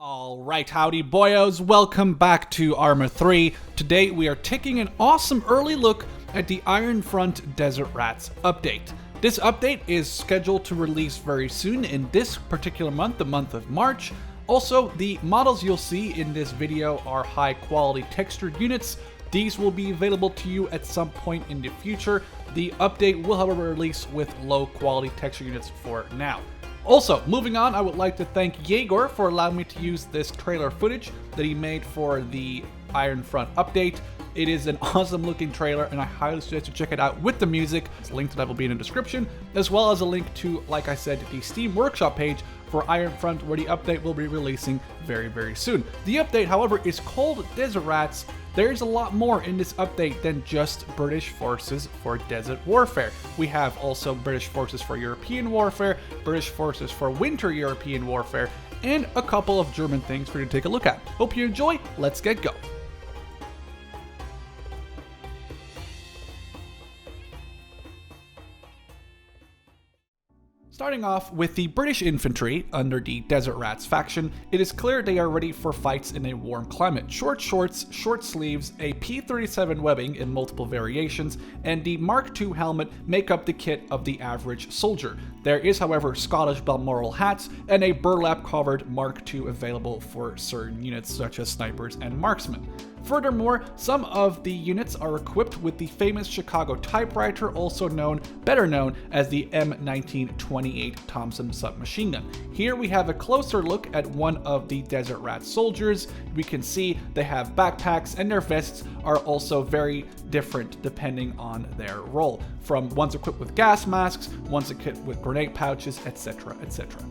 Alright, howdy boyos, welcome back to ArmA 3. Today we are taking an awesome early look at the Ironfront Desert Rats update. This update is scheduled to release very soon in this particular month, the month of March. Also, the models you'll see in this video are high quality textured units. These will be available to you at some point in the future. The update will however release with low quality texture units for now. Also, moving on, I would like to thank Jaeger for allowing me to use this trailer footage that he made for the Ironfront update. It is an awesome looking trailer and I highly suggest you check it out with the music. The link to that will be in the description, as well as a link to, like I said, the Steam Workshop page for Ironfront, where the update will be releasing very soon. The update, however, is called Desert Rats. There's a lot more in this update than just British forces for desert warfare. We have also British forces for European warfare, British forces for winter European warfare, and a couple of German things for you to take a look at. Hope you enjoy, let's get going. Starting off with the British infantry under the Desert Rats faction, it is clear they are ready for fights in a warm climate. Short shorts, short sleeves, a P37 webbing in multiple variations, and the Mark II helmet make up the kit of the average soldier. There is, however, Scottish Balmoral hats and a burlap covered Mark II available for certain units such as snipers and marksmen. Furthermore, some of the units are equipped with the famous Chicago typewriter, better known as the M1928 Thompson submachine gun. Here we have a closer look at one of the Desert Rat soldiers. We can see they have backpacks and their vests are also very different depending on their role. From one's equipped with gas masks, one's equipped with grenade pouches, etc, etc.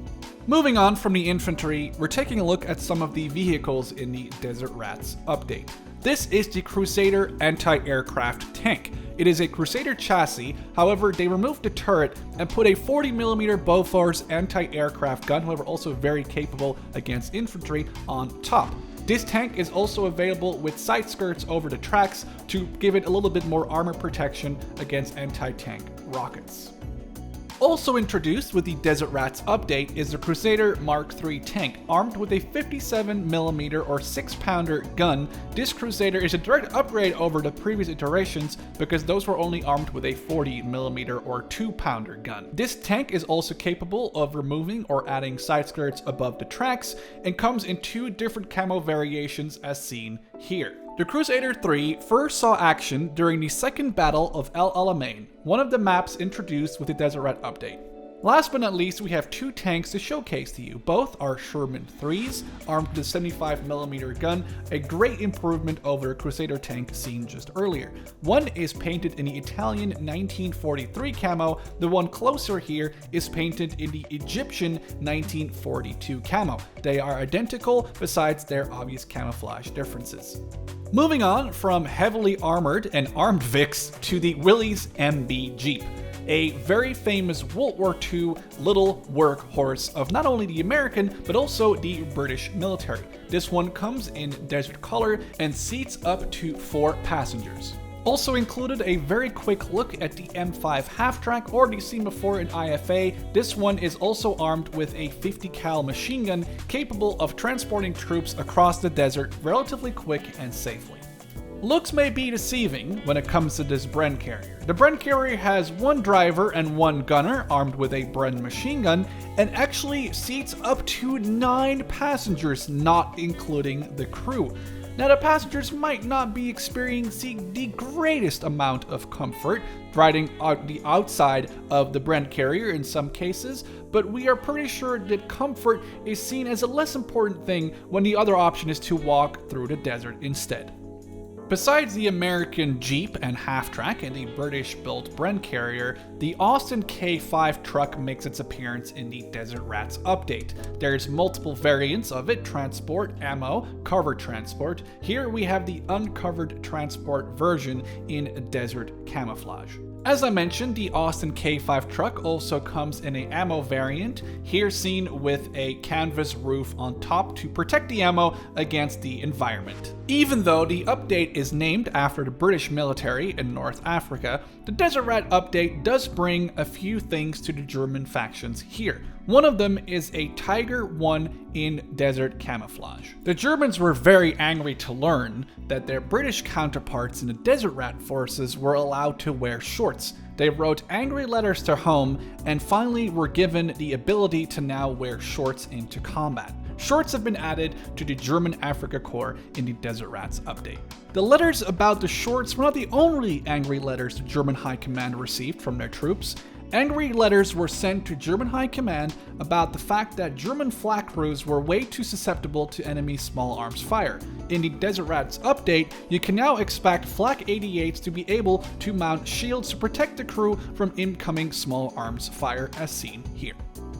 Moving on from the infantry, we're taking a look at some of the vehicles in the Desert Rats update. This is the Crusader anti-aircraft tank. It is a Crusader chassis, however they removed the turret and put a 40mm Bofors anti-aircraft gun, however also very capable against infantry, on top. This tank is also available with side skirts over the tracks to give it a little bit more armor protection against anti-tank rockets. Also introduced with the Desert Rats update is the Crusader Mark III tank, armed with a 57mm or 6-pounder gun. This Crusader is a direct upgrade over the previous iterations because those were only armed with a 40mm or 2-pounder gun. This tank is also capable of removing or adding side skirts above the tracks and comes in 2 different camo variations as seen here. The Crusader 3 first saw action during the Second Battle of El Alamein, one of the maps introduced with the Desert Rat update. Last but not least, we have 2 tanks to showcase to you. Both are Sherman 3s, armed with a 75mm gun, a great improvement over the Crusader tank seen just earlier. One is painted in the Italian 1943 camo, the one closer here is painted in the Egyptian 1942 camo. They are identical besides their obvious camouflage differences. Moving on from heavily armored and armed Vics to the Willys Mb Jeep, a very famous World War II little workhorse of not only the American but also the British military. This one comes in desert color and seats up to 4 passengers. Also included a very quick look at the M5 half-track, already seen before in IFA. This one is also armed with a 50 cal machine gun capable of transporting troops across the desert relatively quick and safely. Looks may be deceiving when it comes to this Bren Carrier. The Bren Carrier has 1 driver and 1 gunner armed with a Bren machine gun and actually seats up to 9 passengers, not including the crew. Now the passengers might not be experiencing the greatest amount of comfort riding on the outside of the Bren Carrier in some cases, but we are pretty sure that comfort is seen as a less important thing when the other option is to walk through the desert instead. Besides the American Jeep and half-track and the British-built Bren Carrier, the Austin K5 truck makes its appearance in the Desert Rats update. There's multiple variants of it: transport, ammo, covered transport. Here we have the uncovered transport version in desert camouflage. As I mentioned, the Austin K5 truck also comes in a ammo variant, here seen with a canvas roof on top to protect the ammo against the environment. Even though the update is named after the British military in North Africa, the Desert Rat update does bring a few things to the German factions here. One of them is a Tiger 1 in desert camouflage. The Germans were very angry to learn that their British counterparts in the Desert Rat forces were allowed to wear shorts. They wrote angry letters to home and finally were given the ability to now wear shorts into combat. Shorts have been added to the German Afrika Korps in the Desert Rats update. The letters about the shorts were not the only angry letters the German High Command received from their troops. Angry letters were sent to German High Command about the fact that German flak crews were way too susceptible to enemy small arms fire. In the Desert Rats update, you can now expect flak 88s to be able to mount shields to protect the crew from incoming small arms fire as seen here.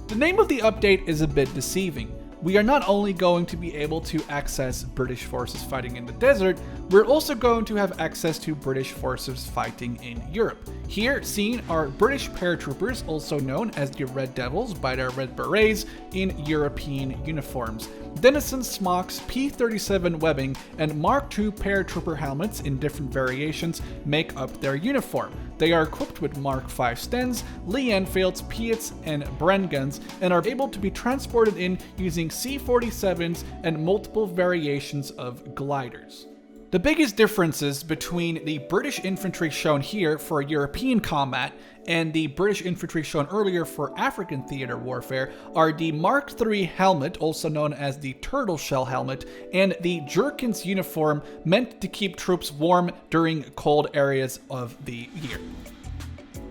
The name of the update is a bit deceiving. We are not only going to be able to access British forces fighting in the desert, we're also going to have access to British forces fighting in Europe. Here seen are British paratroopers, also known as the Red Devils by their red berets, in European uniforms. Denison smocks, P-37 webbing, and Mark II paratrooper helmets in different variations make up their uniform. They are equipped with Mark V Stens, Lee Enfields, Piats, and Bren guns, and are able to be transported in using C-47s and multiple variations of gliders. The biggest differences between the British infantry shown here for European combat and the British infantry shown earlier for African theater warfare are the Mark III helmet, also known as the turtle shell helmet, and the Jerkins uniform meant to keep troops warm during cold areas of the year.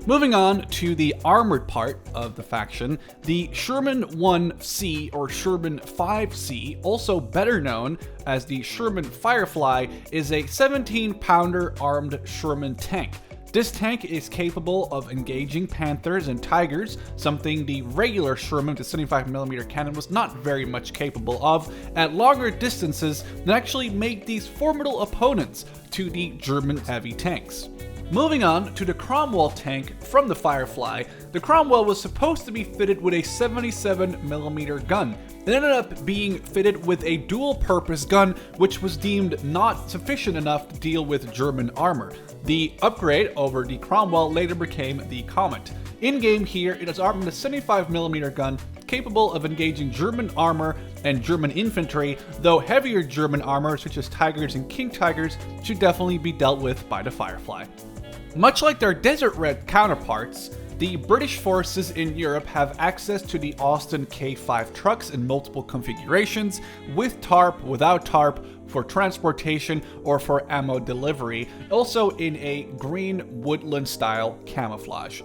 Moving on to the armored part of the faction, the Sherman 1C or Sherman 5C, also better known as the Sherman Firefly, is a 17-pounder armed Sherman tank. This tank is capable of engaging panthers and tigers, something the regular Sherman with a 75mm cannon was not very much capable of, at longer distances that actually made these formidable opponents to the German heavy tanks. Moving on to the Cromwell tank from the Firefly, the Cromwell was supposed to be fitted with a 77mm gun. It ended up being fitted with a dual-purpose gun, which was deemed not sufficient enough to deal with German armor. The upgrade over the Cromwell later became the Comet. In-game here, it is armed with a 75mm gun, capable of engaging German armor and German infantry, though heavier German armor, such as Tigers and King Tigers, should definitely be dealt with by the Firefly. Much like their Desert Rat counterparts, the British forces in Europe have access to the Austin K5 trucks in multiple configurations, with tarp, without tarp, for transportation or for ammo delivery, also in a green woodland style camouflage.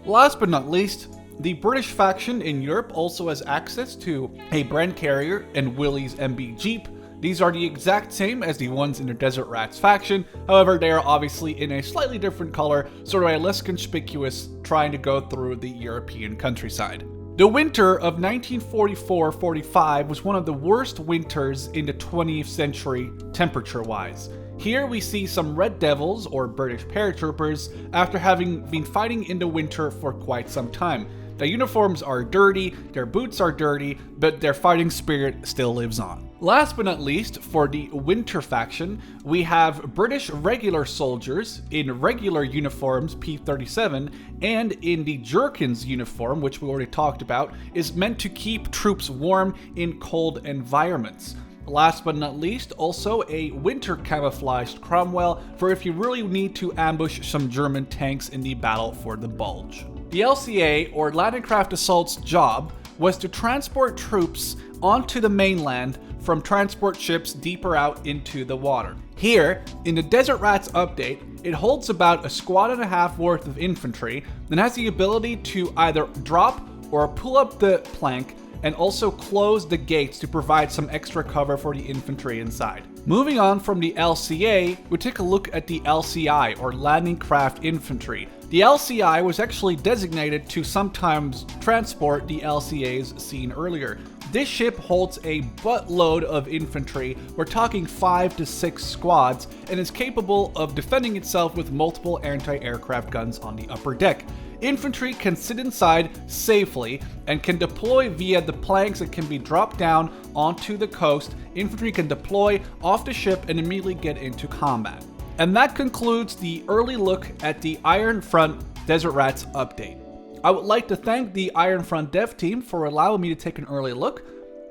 Last but not least, the British faction in Europe also has access to a Bren Carrier and Willys Mb Jeep. These are the exact same as the ones in the Desert Rats faction, however they are obviously in a slightly different color, so they are less conspicuous trying to go through the European countryside. The winter of 1944-45 was one of the worst winters in the 20th century temperature-wise. Here we see some Red Devils, or British paratroopers, after having been fighting in the winter for quite some time. Their uniforms are dirty, their boots are dirty, but their fighting spirit still lives on. Last but not least, for the Winter faction, we have British regular soldiers in regular uniforms P-37, and in the Jerkins uniform, which we already talked about, is meant to keep troops warm in cold environments. Last but not least, also a winter camouflaged Cromwell for if you really need to ambush some German tanks in the battle for the Bulge. The LCA, or Landing Craft Assault's job, was to transport troops onto the mainland from transport ships deeper out into the water. Here, in the Desert Rats update, it holds about a squad and a half worth of infantry and has the ability to either drop or pull up the plank and also close the gates to provide some extra cover for the infantry inside. Moving on from the LCA, we take a look at the LCI, or Landing Craft Infantry. The LCI was actually designated to sometimes transport the LCAs seen earlier. This ship holds a buttload of infantry, we're talking 5 to 6 squads, and is capable of defending itself with multiple anti-aircraft guns on the upper deck. Infantry can sit inside safely and can deploy via the planks that can be dropped down onto the coast. Infantry can deploy off the ship and immediately get into combat. And that concludes the early look at the Iron Front Desert Rats update. I would like to thank the Ironfront dev team for allowing me to take an early look.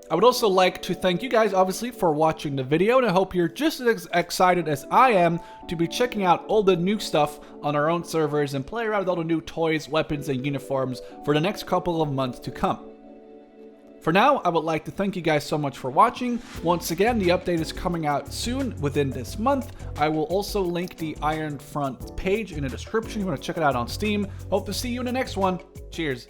I would also like to thank you guys, obviously, for watching the video, and I hope you're just as excited as I am to be checking out all the new stuff on our own servers and play around with all the new toys, weapons, and uniforms for the next couple of months to come. For now, I would like to thank you guys so much for watching. Once again, the update is coming out soon, within this month. I will also link the Ironfront page in the description if you want to check it out on Steam. Hope to see you in the next one. Cheers.